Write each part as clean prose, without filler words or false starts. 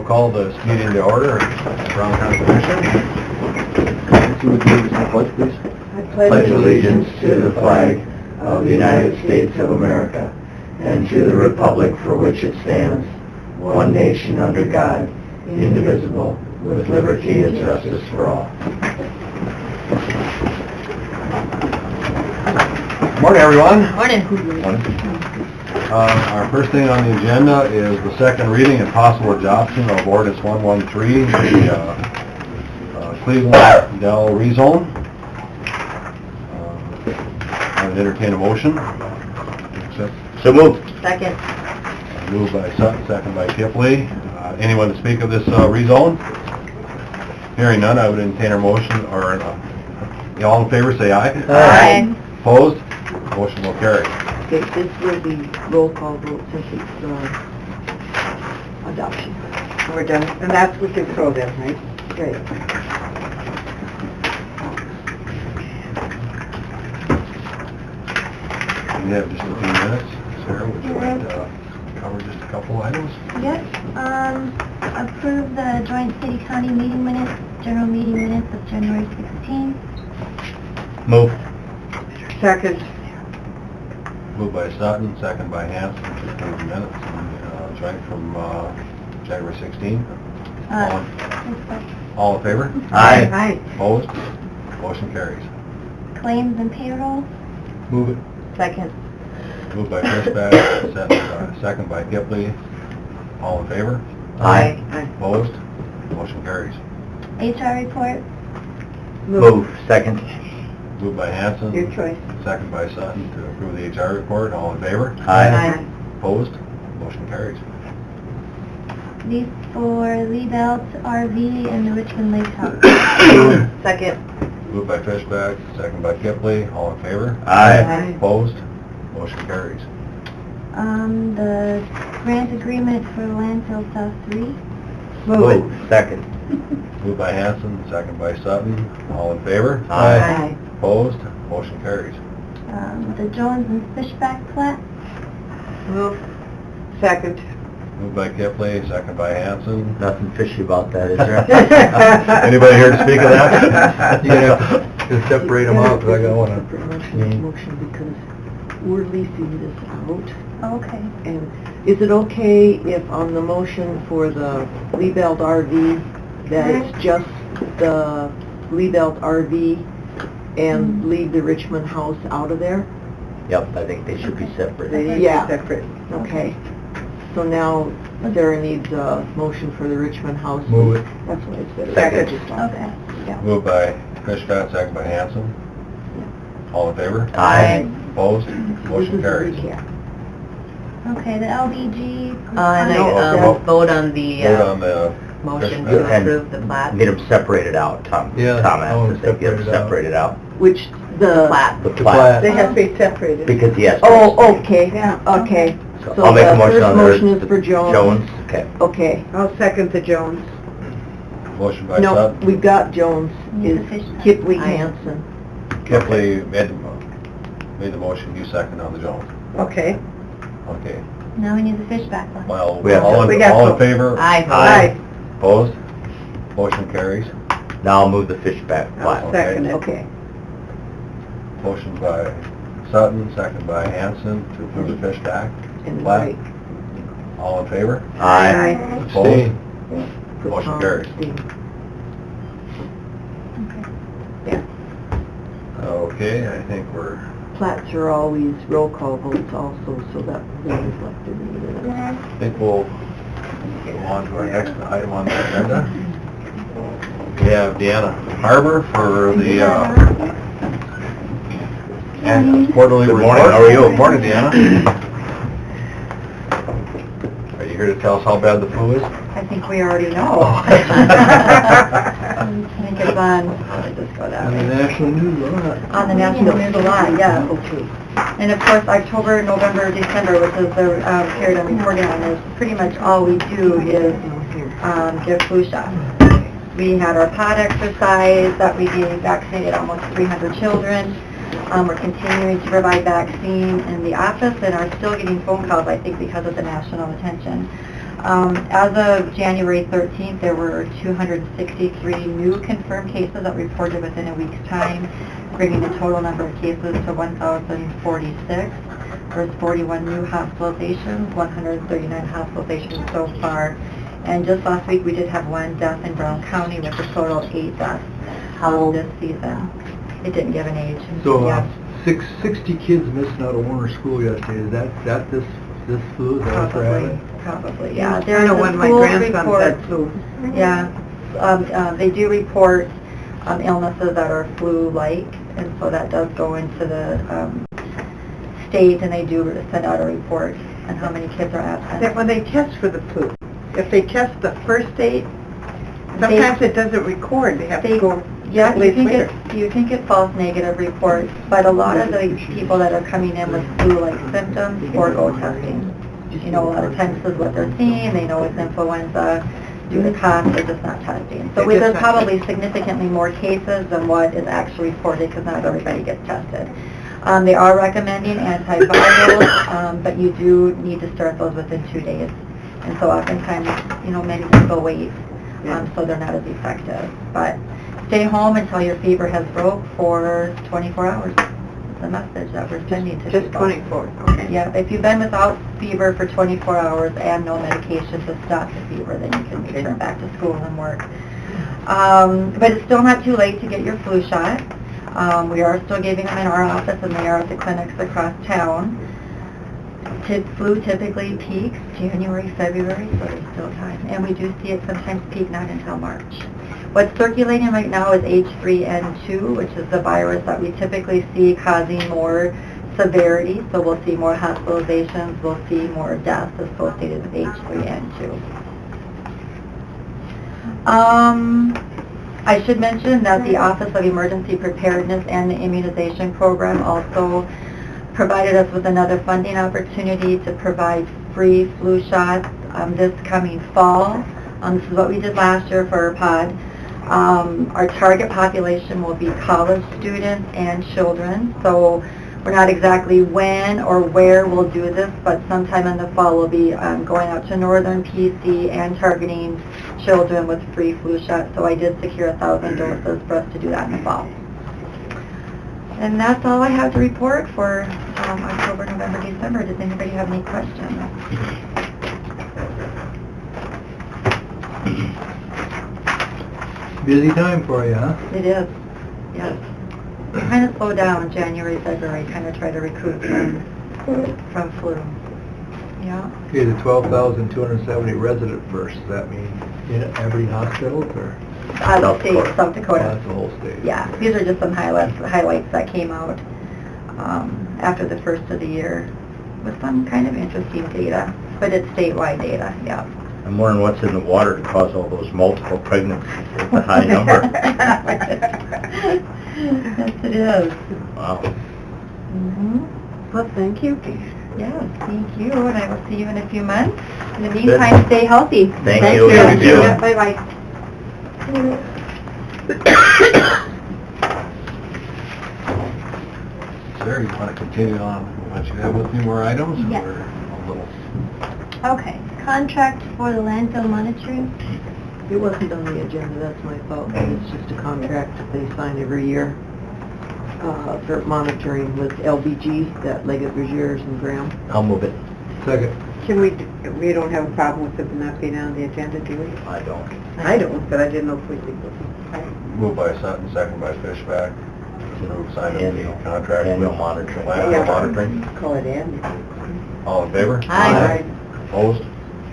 Call this meeting to order. Brown County Commission. Nancy, would you lead us in the pledge, please? I pledge allegiance to the flag of the United States of America and to the republic for which it stands, one nation under God, indivisible, with liberty and justice for all. Morning, everyone. Morning. Our first thing on the agenda is the second reading and possible adoption of ordinance 113, the Cleveland Dell rezone. I would entertain a motion. So moved. Second. Moved by Sutton, second by Kipley. Anyone to speak of this rezone? Hearing none, I would entertain a motion, or all in favor say aye. Aye. Opposed? Motion will carry. Okay, this will be roll call vote since it's adoption. We're done. And that's with the program, right? Great. We have just a few minutes. Sarah, would you like to cover just a couple items? Yes, approve the joint city-county meeting minutes, general meeting minutes of January 16th. Move. Second. Moved by Sutton, second by Hanson, to approve the minutes, joint from January 16th. All in favor? Aye. Opposed? Motion carries. Claims and payroll. Move it. Second. Moved by Fishback, second by Kipley. All in favor? Aye. Opposed? Motion carries. HR report. Move. Second. Moved by Hanson. Your choice. Second by Sutton to approve the HR report. All in favor? Aye. Opposed? Motion carries. Lease for Lee Belt RV and the Richmond Lake House. Second. Moved by Fishback, second by Kipley. All in favor? Aye. Opposed? Motion carries. The grant agreement for landfill South 3. Move. Second. Moved by Hanson, second by Sutton. All in favor? Aye. Opposed? Motion carries. The Jones and Fishback plat. Move. Second. Moved by Kipley, second by Hanson. Nothing fishy about that, is there? Anybody here to speak of that? You're gonna have to separate them out, because I got one. Motion because we're leasing this out. Okay. And is it okay if on the motion for the Lee Belt RV, that it's just the Lee Belt RV and leave the Richmond house out of there? Yep, I think they should be separate. They need to be separate. Okay. So now Sarah needs a motion for the Richmond house. Move it. That's what I said. Second. Okay. Yeah. Moved by Fishback, second by Hanson. All in favor? Aye. Opposed? This Motion is a carries. recap. Okay, the LBG. And I vote on the Vote on the motion Fishback. to approve the plat. Need them separated out, Tom. Yeah, Tom I want asked if they get them separated out. Which the... Plat. The plat. They have to be separated. Because he has. Oh, okay, okay. So So I'll make a the motion first on motion the is for Jones. Jones, okay. Okay. I'll second the Jones. Motion by No, Sutton. we got Jones. Need the Is Fishback. Kipley Aye. Hanson. Kipley made the motion, you second on the Jones. Okay. Okay. Now we need the Fishback one. Well, We have all we in got all in both. favor? Aye. Opposed? Motion carries. Now I'll move the Fishback plat. I'll second it. Okay. Motion by Sutton, second by Hanson to approve the Fishback And plat. Mike. All in favor? Aye. Opposed? Put Motion Tom carries. abstain. Okay. Okay, I think we're, Plats are always roll call votes also, so that is reflected in the minutes. I think we'll go on to our next item on the agenda. We have Deanna Harbor for the and quarterly Good report. morning, how are you? Good morning, Deanna. Are you here to tell us how bad the flu is? I think we already know. I think it's on, how did this go down? national news, On the national news a lot, yeah. Okay. And of course, October, November, December, which is the period I'm reporting on, is pretty much all we do is give flu shots. We had our pod exercise that we vaccinated almost 300 children. We're continuing to provide vaccine in the office and are still getting phone calls, I think, because of the national attention. As of January 13th, there were 263 new confirmed cases that reported within a week's time, bringing the total number of cases to 1,046. There's 41 new hospitalizations, 139 hospitalizations so far. And just last week, we did have one death in Brown County with a total of 8 deaths this season. It didn't give an age. So, Yeah. 60 kids missing out of Warner School yesterday. Is that this flu? Is that what's happening? Probably, yeah. I There's know a when my school grandson report- said flu. Yeah, they do report illnesses that are flu-like, and so that does go into the state, and they do send out a report on how many kids are absent. That when they test for the flu, if they test the first date, sometimes it doesn't record, they have to go Yeah, days later. you can get false negative reports, but a lot of the people that are coming in with flu-like symptoms forego testing. You know, a lot of times this is what they're seeing, they know it's influenza, due to cost, they're just not testing. So there's probably significantly more cases than what is actually reported, because not everybody gets tested. They are recommending antivirals, but you do need to start those within 2 days. And so oftentimes, you know, many people wait, so they're not as effective. But stay home until your fever has broke for 24 hours. It's a message that we're sending to people. Just 24, okay. Yeah, if you've been without fever for 24 hours and no medication to stop the fever, then you can return back to school and work. But it's still not too late to get your flu shot. We are still giving them in our office, and they are at the clinics across town. Flu typically peaks January, February, so there's still time. And we do see it sometimes peak not until March. What's circulating right now is H3N2, which is the virus that we typically see causing more severity. So we'll see more hospitalizations, we'll see more deaths associated with H3N2. I should mention that the Office of Emergency Preparedness and the Immunization Program also provided us with another funding opportunity to provide free flu shots this coming fall. This is what we did last year for our pod. Our target population will be college students and children, so we're not exactly when or where we'll do this, but sometime in the fall we'll be going out to northern PC and targeting children with free flu shots. So I did secure 1,000 doses for us to do that in the fall. And that's all I have to report for October, November, December. Does anybody have any questions? Busy time for you, huh? It is, yes. Kind of slow down January, February, kind of try to recruit from flu. Yeah. Okay, the 12,270 resident bursts, does that mean in every hospital, or? The state, South Oh, Dakota. that's the whole state. Yeah, these are just some highlights that came out after the first of the year with some kind of interesting data, but it's statewide data, yeah. I'm wondering what's in the water to cause all those multiple pregnancies at the high number. Yes, it is. Wow. Mm-hmm. Well, thank you. Yes, thank you, and I will see you in a few months. In the meantime, stay healthy. Thank you. Thank you. Yeah, bye-bye. Sir, you want to continue on what you have with a few more items? Yes. Or a little? Okay, contract for the landfill monitoring. It wasn't on the agenda, that's my fault. It's just a contract that they sign every year for monitoring with LBG, that Leggett, Bergiers and Graham. I'll move it. Second. We don't have a problem with it not being on the agenda, do we? I don't. I don't, but I didn't know if we did. Moved by Sutton, second by Fishback. Approve signing the contract. Annual with monitoring. Landfill monitoring. Call it in. All in favor? Aye. Opposed?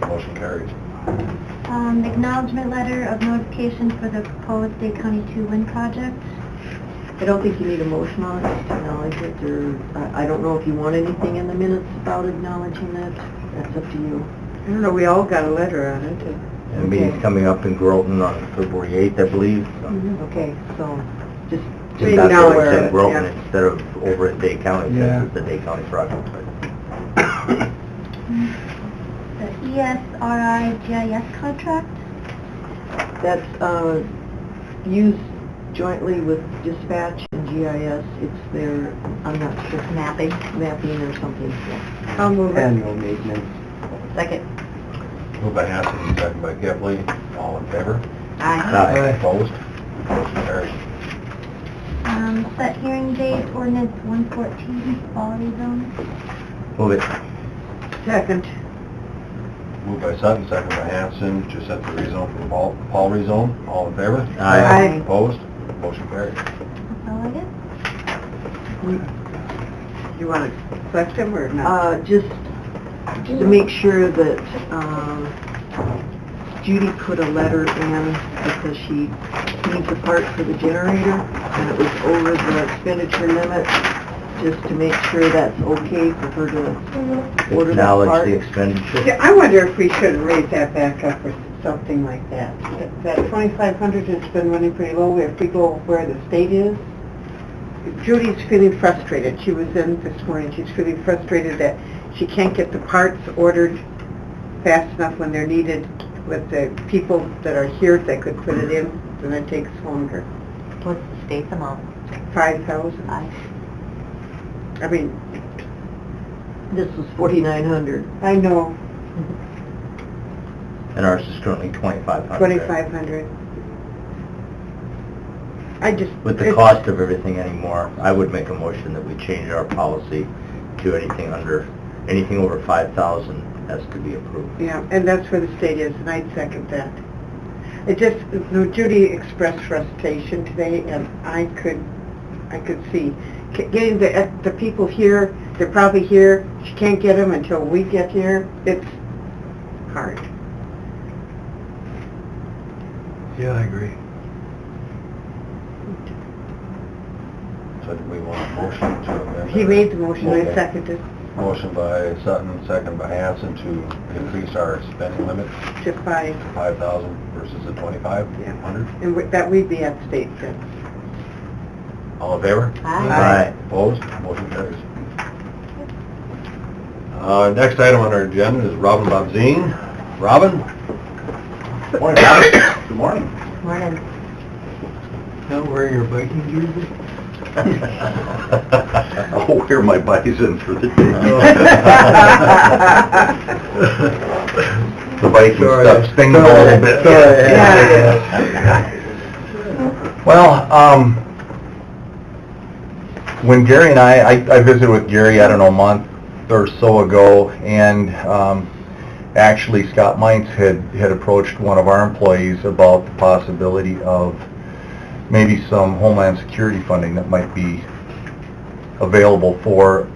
Motion carries. Acknowledgement letter of notification for the proposed Dade County 2 wind project. I don't think you need a motion on it to acknowledge it, or I don't know if you want anything in the minutes about acknowledging that. That's up to you. I don't know, we all got a letter on it. And meeting's coming up in Groton on February 8th, I believe. So. Okay, so just Just that's why acknowledge it's in it, Groton yeah. instead of over in Dade County, Yeah. since it's a Dade County project. The ESRI GIS contract. That's used jointly with dispatch and GIS. It's their, I'm not sure, mapping or something. Yeah. I'll move Annual maintenance. Second. Moved by Hanson, second by Kipling. All in favor? Aye. Opposed? Motion carries. Set hearing date, ordinance 114, fall rezone. Move it. Second. Moved by Sutton, second by Hanson, to set the rezone for the Paul rezone. All in favor? Aye. Opposed? Motion carries. That's all I get. You want to select them or not? Just to make sure that, Judy put a letter in because she needs a part for the generator, and it was over the expenditure limit, just to make sure that's okay for her to order that Acknowledge part. the expenditure. Yeah, I wonder if we should raise that back up or something like that. That 2,500 has been running pretty low. If we go where the state is, Judy's feeling frustrated. She was in this morning. She's feeling frustrated that she can't get the parts ordered fast enough when they're needed with the people that are here that could put it in, and it takes longer. What's the state's amount? 5,000. I mean, This was 4,900. I know, And ours is currently 2,500. 2,500. I just... With the cost of everything anymore, I would make a motion that we change our policy to anything over 5,000 has to be approved. Yeah, and that's where the state is, and I'd second that. It just, Judy expressed frustration today, and I could see, getting the people here, they're probably here, she can't get them until we get here, it's hard. Yeah, I agree. So do we want a motion to amend? He made the motion, I Okay. seconded Motion by Sutton, second by Hanson to increase our spending limit to 5, 5,000 versus the 2,500. and that we'd be at state then. All in favor? Aye. Opposed? Motion carries. Next item on our agenda is Robin Bobzine. Robin? Good morning, Robin. Good morning. Morning. Now wearing your biking jersey? I'll wear my bison for the day. The biking stuff stings a little bit. Well, when Gary and I visited with Gary, I don't know, a month or so ago, and actually Scott Mintz had approached one of our employees about the possibility of maybe some Homeland Security funding that might be available for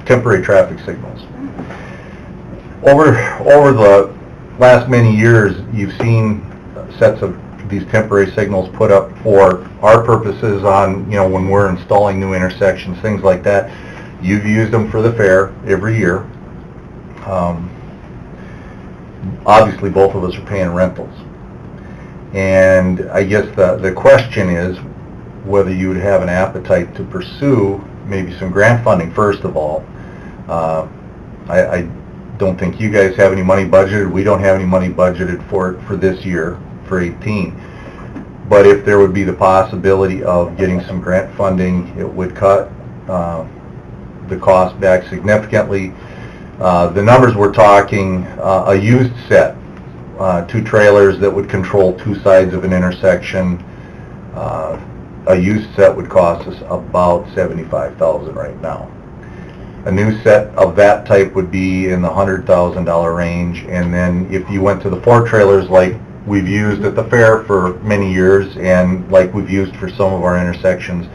temporary traffic signals. Over the last many years, you've seen sets of these temporary signals put up for our purposes on, when we're installing new intersections, things like that. You've used them for the fair every year. Obviously, both of us are paying rentals. And I guess the question is whether you would have an appetite to pursue maybe some grant funding, first of all. I don't think you guys have any money budgeted. We don't have any money budgeted for this year, for 18. But if there would be the possibility of getting some grant funding, it would cut the cost back significantly. The numbers we're talking, a used set, 2 trailers that would control 2 sides of an intersection. A used set would cost us about $75,000 right now. A new set of that type would be in the $100,000 range, and then if you went to the 4 trailers like we've used at the fair for many years and like we've used for some of our intersections,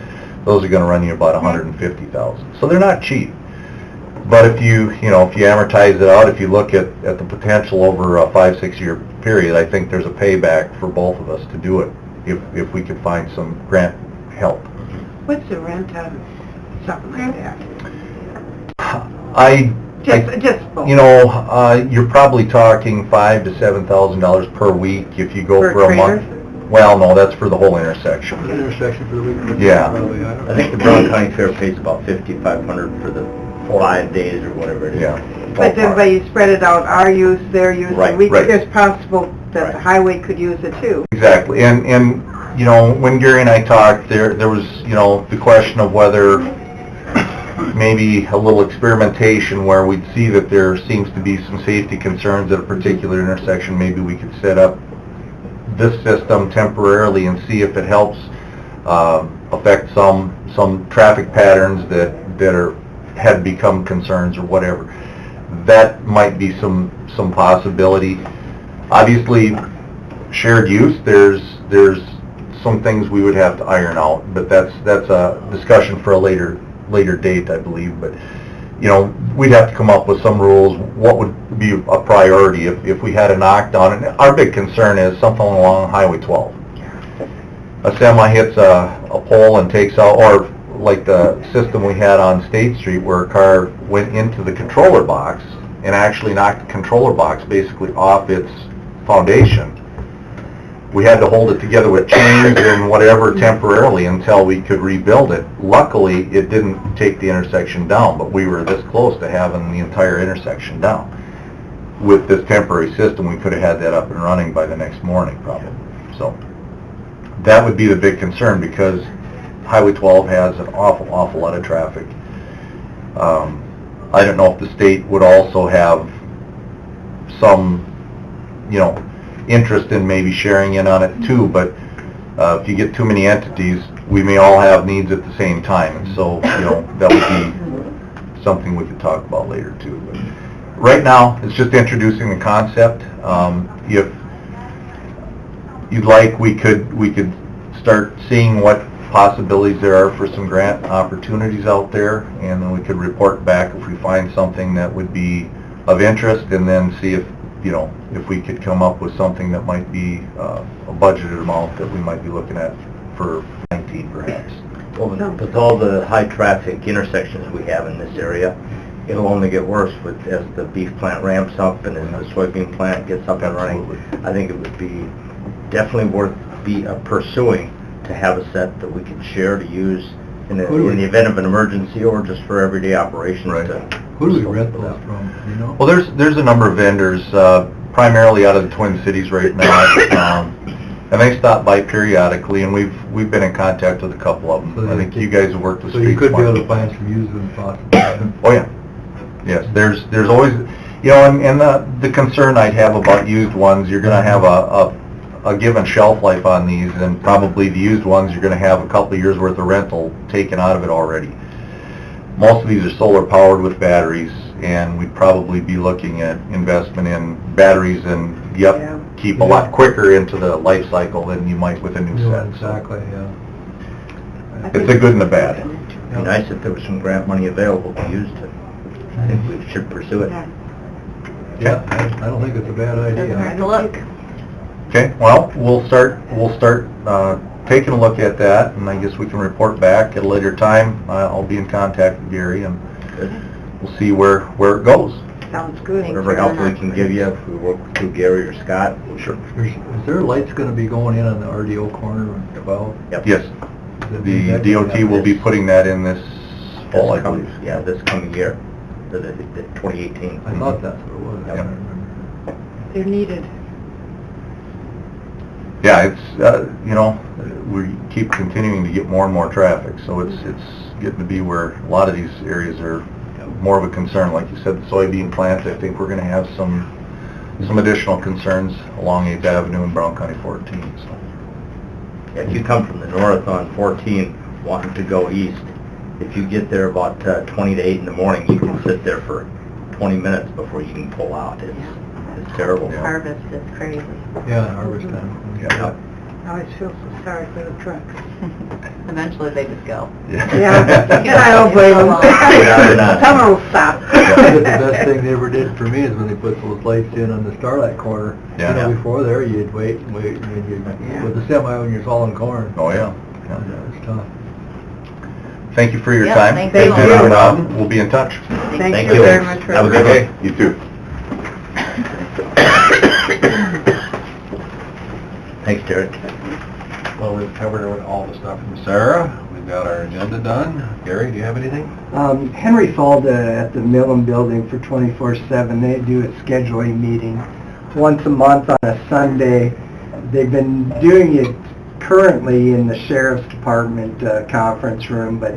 those are going to run you about $150,000. So they're not cheap. But if you amortize it out, if you look at the potential over a 5-6 year period, I think there's a payback for both of us to do it if we could find some grant help. What's the rent on something like that? You're probably talking $5,000 to $7,000 per week if you go Per for a trailer? month. Well, no, that's for the whole intersection. Intersection for the week? Yeah. Probably, I don't know. I think the Brown County Fair pays about $5,500 for the 5 days or whatever it is. Yeah. But then when you spread it out, our use, their use, Right, right. it's possible that the Right. highway could use it too. Exactly, and when Gary and I talked, there was, the question of whether maybe a little experimentation where we'd see that there seems to be some safety concerns at a particular intersection, maybe we could set up this system temporarily and see if it helps affect some traffic patterns that had become concerns or whatever. That might be some possibility. Obviously, shared use, there's some things we would have to iron out, but that's a discussion for a later date, I believe. But you know, we'd have to come up with some rules. What would be a priority if we had a knockdown? And our big concern is something along Highway 12. A semi hits a pole and takes out, or like the system we had on State Street where a car went into the controller box and actually knocked the controller box basically off its foundation. We had to hold it together with chains and whatever temporarily until we could rebuild it. Luckily, it didn't take the intersection down, but we were this close to having the entire intersection down. With this temporary system, we could have had that up and running by the next morning probably. So that would be the big concern, because Highway 12 has an awful lot of traffic. I don't know if the state would also have some, you know, interest in maybe sharing in on it too, but if you get too many entities, we may all have needs at the same time, and so, you know, that would be something we could talk about later too. But right now, it's just introducing the concept. If you'd like, we could start seeing what possibilities there are for some grant opportunities out there, and then we could report back if we find something that would be of interest, and then see if, you know, if we could come up with something that might be a budgeted amount that we might be looking at for 19 perhaps. Well, with all the high traffic intersections we have in this area, it'll only get worse as the beef plant ramps up and as the soybean plant gets up and running. Absolutely. I think it would be definitely worth pursuing to have a set that we could share to use in the event of an emergency or just for everyday operations. Right. Who do we rent those from, you know? Well, there's a number of vendors, primarily out of the Twin Cities right now, and they stop by periodically, and we've been in contact with a couple of them. So I think you guys have worked with So Street you could be Smart. able to find some used ones possibly. Oh yeah, yes. There's always, you know, and the concern I'd have about used ones, you're going to have a given shelf life on these, and probably the used ones you're going to have a couple of years worth of rental taken out of it already. Most of these are solar powered with batteries, and we'd probably be looking at investment in batteries and keep a lot quicker into the life cycle than you might with a new set. Exactly, yeah. It's a good and a bad. It'd be nice if there was some grant money available to use it. I think we should pursue it. Yeah, I don't think it's a bad idea. Have a look. Okay, well, we'll start taking a look at that, and I guess we can report back at a later time. I'll be in contact with Gary, and we'll see where it goes. Sounds good. Whatever help we can give you, if we work through Gary or Scott. Sure. Is there lights going to be going in on the RDO corner on 12? Yep. Yes, the DOT will be putting that in this fall, I believe. Yeah, this coming year, the 2018. I thought that's what it was. I Yep. don't remember. They're needed. Yeah, it's, you know, we keep continuing to get more and more traffic, so it's getting to be where a lot of these areas are more of a concern. Like you said, the soybean plant, I think we're going to have some additional concerns along 8th Avenue in Brown County 14, so. Yeah, if you come from the north on 14 wanting to go east, if you get there about 20 to 8 in the morning, you can sit there for 20 minutes before you can pull out. It's terrible. Yeah. Harvest is crazy. Yeah, harvest time. Yeah. I always feel so sorry for the trucks. Eventually they just go. Yeah, and I don't blame them. they're not. Someone will stop. The best thing they ever did for me is when they put those lights in on the Starlight corner. Yeah. You know, before there, you'd wait, and then with the semi when you're hauling corn. Oh, yeah. Yeah, it's tough. Thank you for your Yeah, time. thank you. And, we'll be in touch. Thank you very much for Have a good day. You too. Thanks, Derek. Well, we've covered all the stuff from Sarah. We've got our agenda done. Gary, do you have anything? Henry Falda at the Millen Building for 24/7, they do a scheduling meeting once a month on a Sunday. They've been doing it currently in the Sheriff's Department conference room, but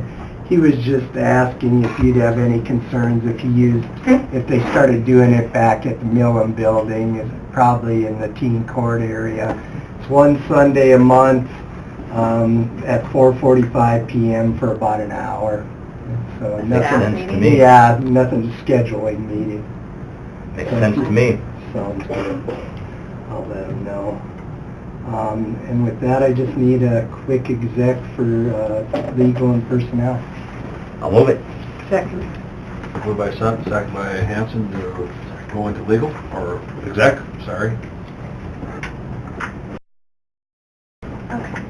He was just asking if you'd have any concerns if they started doing it back at the Millen Building, probably in the teen court area. It's one Sunday a month, at 4:45 p.m. for about an hour. So Makes sense to me. Yeah, nothing scheduling meeting. Makes sense to me. Sounds good. I'll let them know. And with that, I just need a quick exec for legal and personnel. I'll move it. Second. Moved by Sutton, second by Hanson to go into legal, or exec, sorry. Okay.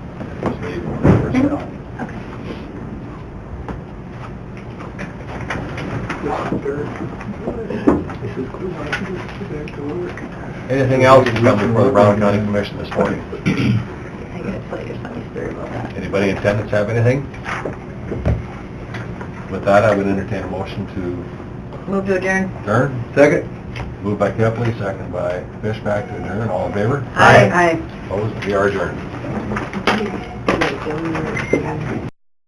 Just legal and personnel. Okay. Anything else to come before the Brown County Commission this morning? I gotta tell you something story about that. Anybody in attendance have anything? With that, I would entertain a motion to Move to adjourn. adjourn. Second. Moved by Kepley, seconded by Fishback to adjourn. All in favor? Aye. Opposed? We are adjourned.